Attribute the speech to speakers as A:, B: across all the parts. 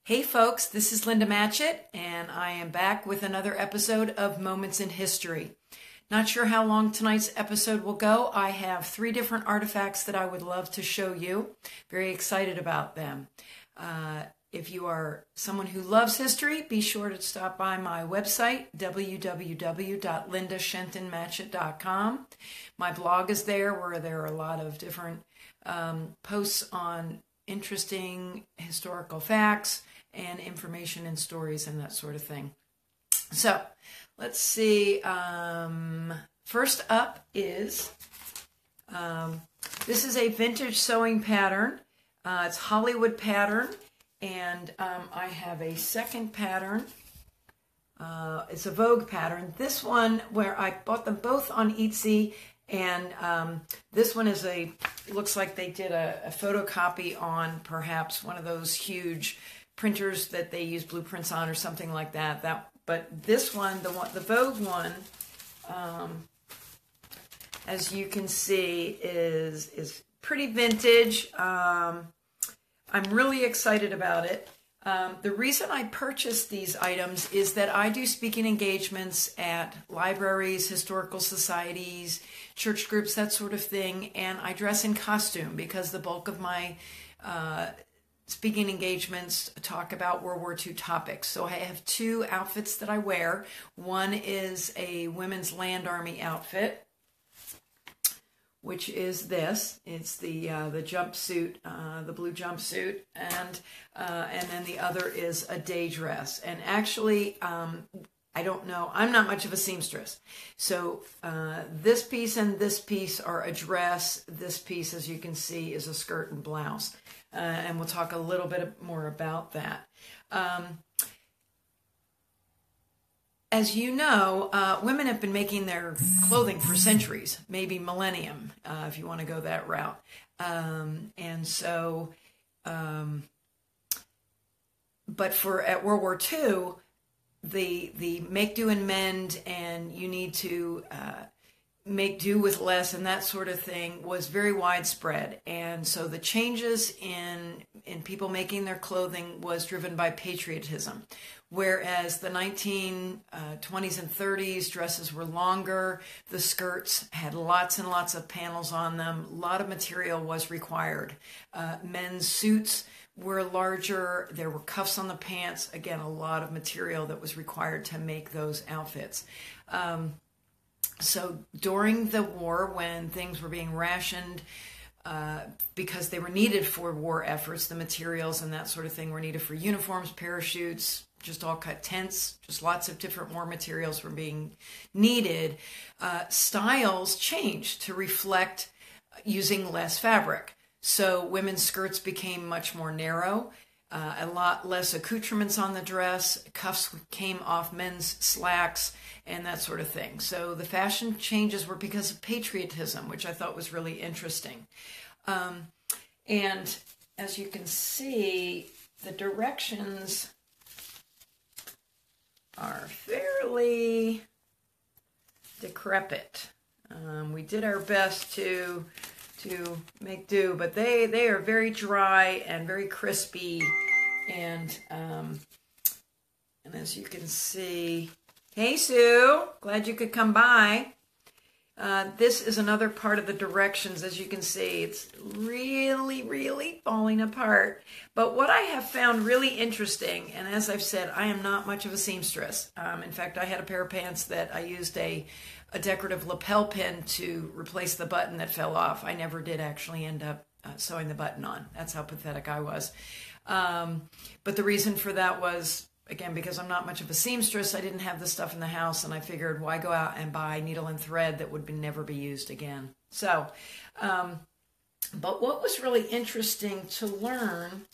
A: Hey folks, this is Linda Matchett, and I am back with another episode of Moments in History. Not sure how long tonight's episode will go. I have 3 different artifacts that I would love to show you. Very excited about them. If you are someone who loves history, be sure to stop by my website, www.lindashentonmatchett.com. My blog is there, where there are a lot of different posts on interesting historical facts and information and stories and that sort of thing. So let's see. First up is, this is a vintage sewing pattern. It's Hollywood pattern. And I have a second pattern. It's a Vogue pattern. This one, where I bought them both on Etsy, and this one is looks like they did a photocopy on perhaps one of those huge printers that they use blueprints on or something like that. But this one, the Vogue one, as you can see, is pretty vintage. I'm really excited about it. The reason I purchased these items is that I do speaking engagements at libraries, historical societies, church groups, that sort of thing, and I dress in costume because the bulk of my speaking engagements talk about World War II topics. So I have 2 outfits that I wear. One is a women's land army outfit, which is this. It's the jumpsuit, the blue jumpsuit, and then the other is a day dress. And actually, I don't know. I'm not much of a seamstress, so this piece and this piece are a dress. This piece, as you can see, is a skirt and blouse, and we'll talk a little bit more about that. As you know, women have been making their clothing for centuries, maybe millennium, if you want to go that route. But at World War II, the make do and mend, and you need to make do with less and that sort of thing was very widespread. And so the changes in people making their clothing was driven by patriotism. Whereas the 1920s and 30s, dresses were longer, the skirts had lots and lots of panels on them, a lot of material was required. Men's suits were larger, there were cuffs on the pants, again, a lot of material that was required to make those outfits. So during the war, when things were being rationed, because they were needed for war efforts, the materials and that sort of thing were needed for uniforms, parachutes, just all cut tents, just lots of different war materials were being needed. Styles changed to reflect using less fabric. So women's skirts became much more narrow, a lot less accoutrements on the dress, cuffs came off men's slacks, and that sort of thing. So the fashion changes were because of patriotism, which I thought was really interesting. And as you can see, the directions are fairly decrepit. We did our best to make do, but they are very dry and very crispy, and as you can see, hey Sue, glad you could come by. This is another part of the directions. As you can see, it's really falling apart. But what I have found really interesting, and as I've said, I am not much of a seamstress. In fact, I had a pair of pants that I used a decorative lapel pin to replace the button that fell off. I never did actually end up sewing the button on. That's how pathetic I was. But the reason for that was, again, because I'm not much of a seamstress, I didn't have this stuff in the house, and I figured, why go out and buy needle and thread that would never be used again? So, but what was really interesting to learn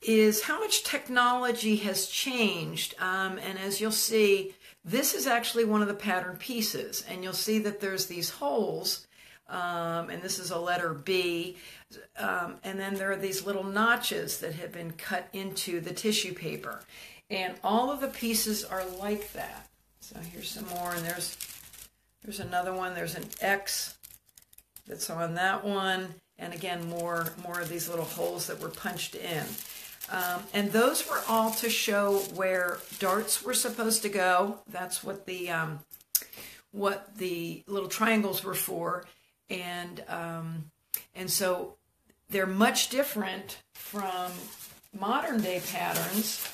A: is how much technology has changed. And as you'll see, this is actually one of the pattern pieces, and you'll see that there's these holes, and this is a letter B, and then there are these little notches that have been cut into the tissue paper. And all of the pieces are like that. So here's some more, and there's another one. There's an X that's on that one, and again, more of these little holes that were punched in. And those were all to show where darts were supposed to go. That's what the little triangles were for. And so they're much different from modern day patterns,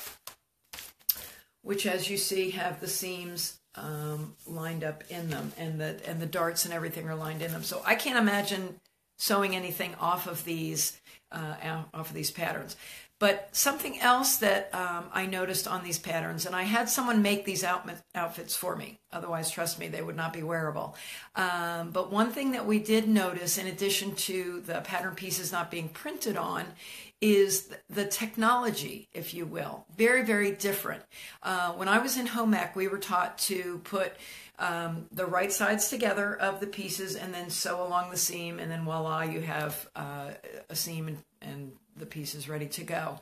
A: which, as you see, have the seams lined up in them, and the darts and everything are lined in them. So I can't imagine sewing anything off of these patterns. But something else that I noticed on these patterns, and I had someone make these outfits for me. Otherwise, trust me, they would not be wearable. But one thing that we did notice, in addition to the pattern pieces not being printed on, is the technology, if you will. Very, very different. When I was in home ec, we were taught to put the right sides together of the pieces and then sew along the seam, and then voila, you have a seam and the pieces ready to go.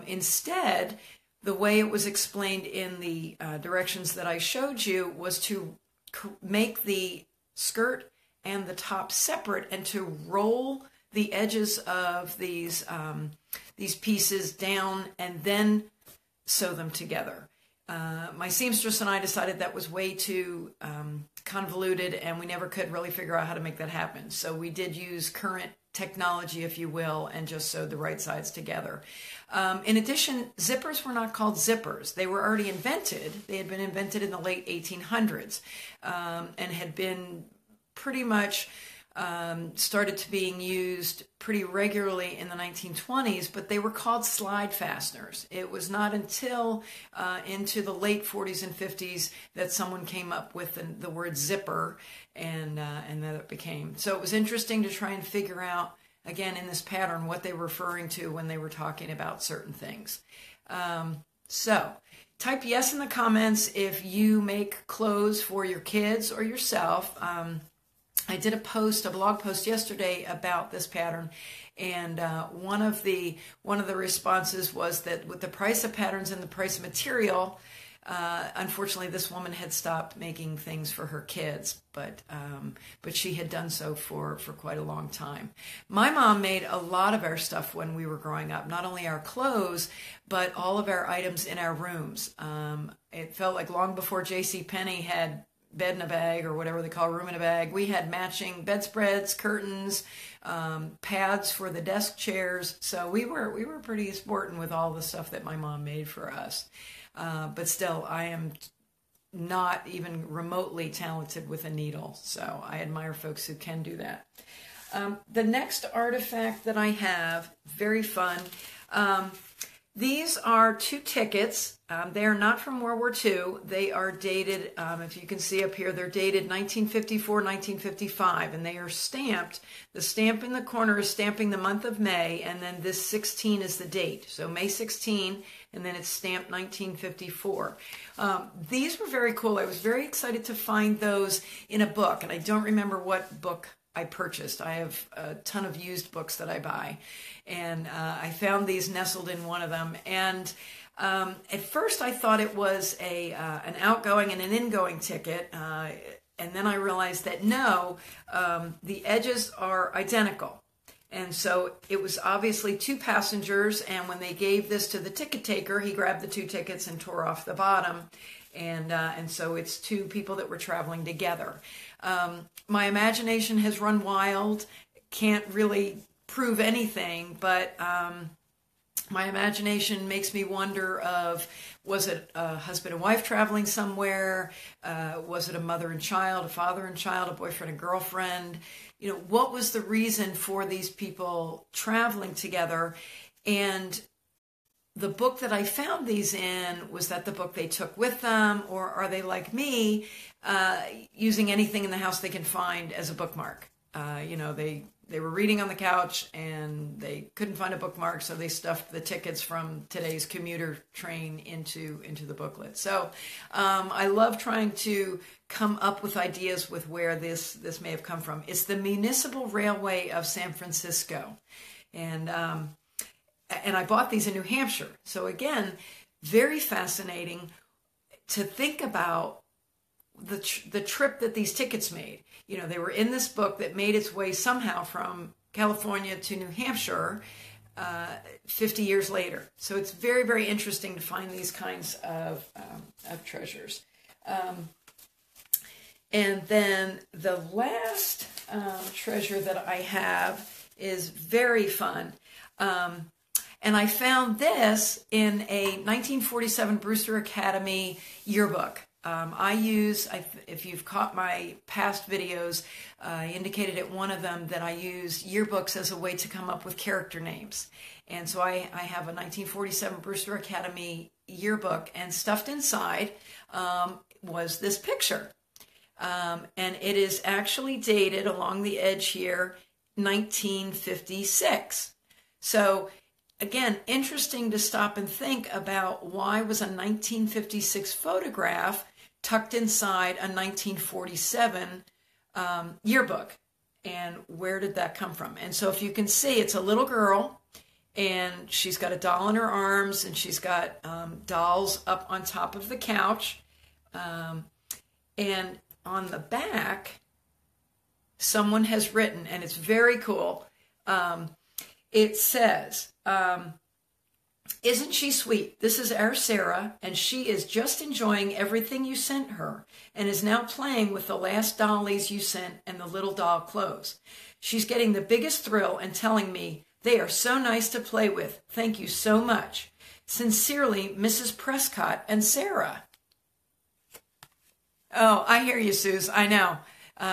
A: Instead, the way it was explained in the directions that I showed you was to make the skirt and the top separate and to roll the edges of these pieces down and then sew them together. My seamstress and I decided that was way too convoluted, and we never could really figure out how to make that happen. So we did use current technology, if you will, and just sewed the right sides together. In addition, zippers were not called zippers. They were already invented. They had been invented in the late 1800s and had been pretty much started to being used pretty regularly in the 1920s, but they were called slide fasteners. It was not until into the late 40s and 50s that someone came up with the word zipper, and that it became. So it was interesting to try and figure out, again, in this pattern, what they were referring to when they were talking about certain things. So type yes in the comments if you make clothes for your kids or yourself. I did a blog post yesterday about this pattern, and one of the responses was that with the price of patterns and the price of material, unfortunately, this woman had stopped making things for her kids, but she had done so for quite a long time. My mom made a lot of our stuff when we were growing up, not only our clothes, but all of our items in our rooms. It felt like long before J.C. Penney had bed in a bag, or whatever they call room in a bag, we had matching bedspreads, curtains, pads for the desk chairs. So we were pretty sporting with all the stuff that my mom made for us. But still, I am not even remotely talented with a needle. So I admire folks who can do that. The next artifact that I have, very fun. These are 2 tickets. They are not from World War II. They are dated, if you can see up here, they're dated 1954, 1955, and they are stamped. The stamp in the corner is stamping the month of May, and then this 16 is the date. So May 16, and then it's stamped 1954. These were very cool. I was very excited to find those in a book, and I don't remember what book I purchased. I have a ton of used books that I buy, and I found these nestled in one of them. And at first I thought it was an outgoing and an ingoing ticket, and then I realized that no, the edges are identical. And so it was obviously 2 passengers, and when they gave this to the ticket taker, he grabbed the 2 tickets and tore off the bottom. And so it's 2 people that were traveling together. My imagination has run wild. Can't really prove anything, but my imagination makes me wonder of, was it a husband and wife traveling somewhere? Was it a mother and child, a father and child, a boyfriend and girlfriend? You know, what was the reason for these people traveling together? And the book that I found these in, was that the book they took with them, or are they like me, using anything in the house they can find as a bookmark? They were reading on the couch and they couldn't find a bookmark, so they stuffed the tickets from today's commuter train into the booklet. So I love trying to come up with ideas with where this may have come from. It's the Municipal Railway of San Francisco, and I bought these in New Hampshire. So again, very fascinating to think about the trip that these tickets made. They were in this book that made its way somehow from California to New Hampshire, 50 years later. So it's very, very interesting to find these kinds of treasures. And then the last treasure that I have is very fun. And I found this in a 1947 Brewster Academy yearbook. If you've caught my past videos, I indicated at one of them that I use yearbooks as a way to come up with character names. And so I have a 1947 Brewster Academy yearbook, and stuffed inside was this picture. And it is actually dated along the edge here, 1956. So again, interesting to stop and think about, why was a 1956 photograph tucked inside a 1947 yearbook, and where did that come from? And so if you can see, it's a little girl, and she's got a doll in her arms, and she's got dolls up on top of the couch, and on the back, someone has written, and it's very cool. It says, isn't she sweet? This is our Sarah, and she is just enjoying everything you sent her, and is now playing with the last dollies you sent and the little doll clothes. She's getting the biggest thrill and telling me, they are so nice to play with. Thank you so much. Sincerely, Mrs. Prescott and Sarah. Oh, I hear you, Suze. I know.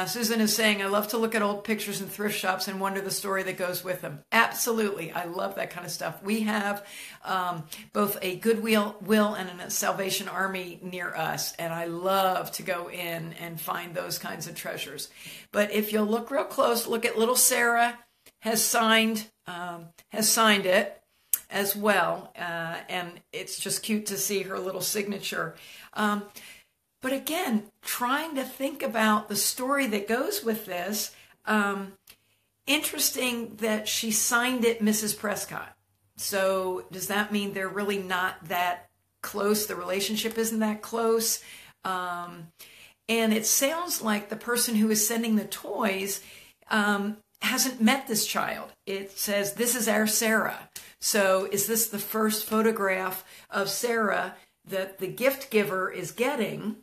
A: Susan is saying, I love to look at old pictures in thrift shops and wonder the story that goes with them. Absolutely. I love that kind of stuff. We have both a Goodwill and a Salvation Army near us, and I love to go in and find those kinds of treasures. But if you'll look real close, look at little Sarah has signed it as well, and it's just cute to see her little signature. But again, trying to think about the story that goes with this, interesting that she signed it Mrs. Prescott. So does that mean they're really not that close? The relationship isn't that close? And it sounds like the person who is sending the toys hasn't met this child. It says, this is our Sarah. So is this the first photograph of Sarah that the gift giver is getting?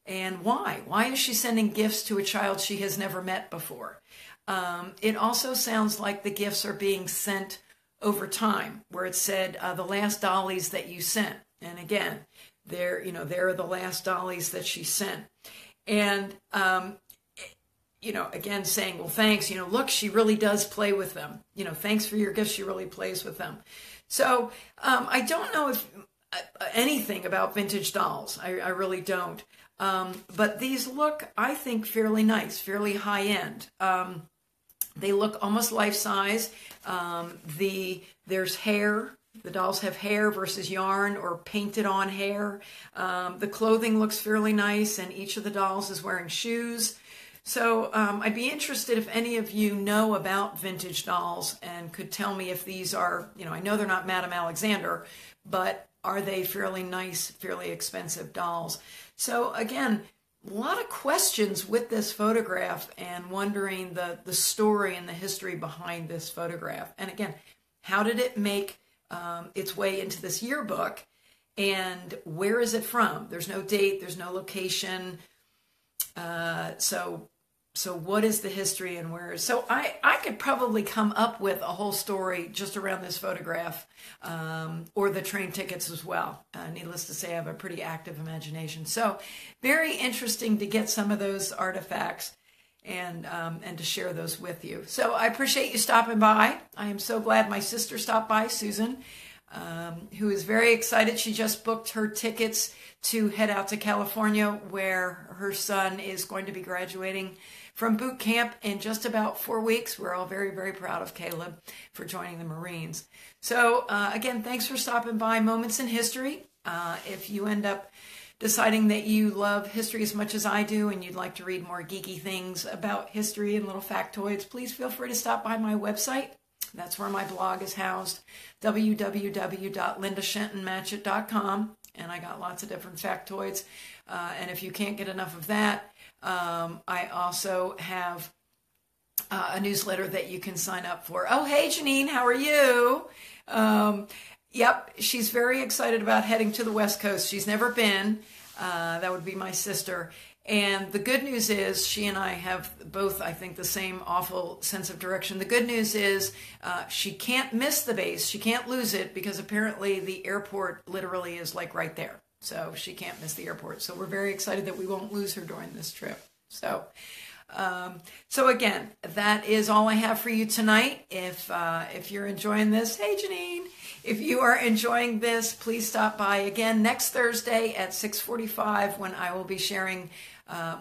A: And why? Why is she sending gifts to a child she has never met before? It also sounds like the gifts are being sent over time, where it said the last dollies that you sent. And again, there are the last dollies that she sent. And, again, saying, well, thanks, look, she really does play with them. Thanks for your gifts. She really plays with them. So I don't know if anything about vintage dolls. I really don't. But these look, I think, fairly nice, fairly high end. They look almost life size. There's hair. The dolls have hair versus yarn or painted on hair. The clothing looks fairly nice, and each of the dolls is wearing shoes. So I'd be interested if any of you know about vintage dolls and could tell me if these are, I know they're not Madame Alexander, but are they fairly nice, fairly expensive dolls? So again, a lot of questions with this photograph, and wondering the story and the history behind this photograph. And again, how did it make its way into this yearbook, and where is it from? There's no date, there's no location. So what is the history, and where is... So I could probably come up with a whole story just around this photograph, or the train tickets as well. Needless to say, I have a pretty active imagination. So very interesting to get some of those artifacts and to share those with you. So I appreciate you stopping by. I am so glad my sister stopped by, Susan, who is very excited. She just booked her tickets to head out to California, where her son is going to be graduating from boot camp in just about 4 weeks. We're all very, very proud of Caleb for joining the Marines. So again, thanks for stopping by Moments in History. If you end up deciding that you love history as much as I do, and you'd like to read more geeky things about history and little factoids, please feel free to stop by my website. That's where my blog is housed, www.lindashentonmatchit.com. And I got lots of different factoids. And if you can't get enough of that, I also have a newsletter that you can sign up for. Oh, hey, Janine, how are you? Yep, she's very excited about heading to the West Coast. She's never been. That would be my sister. And the good news is she and I have both, I think, the same awful sense of direction. The good news is she can't miss the base. She can't lose it because apparently the airport literally is like right there. So she can't miss the airport. So we're very excited that we won't lose her during this trip. So again, that is all I have for you tonight. If you're enjoying this, hey, Janine. If you are enjoying this, please stop by again next Thursday at 6:45 when I will be sharing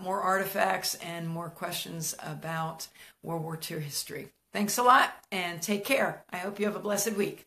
A: more artifacts and more questions about World War II history. Thanks a lot and take care. I hope you have a blessed week.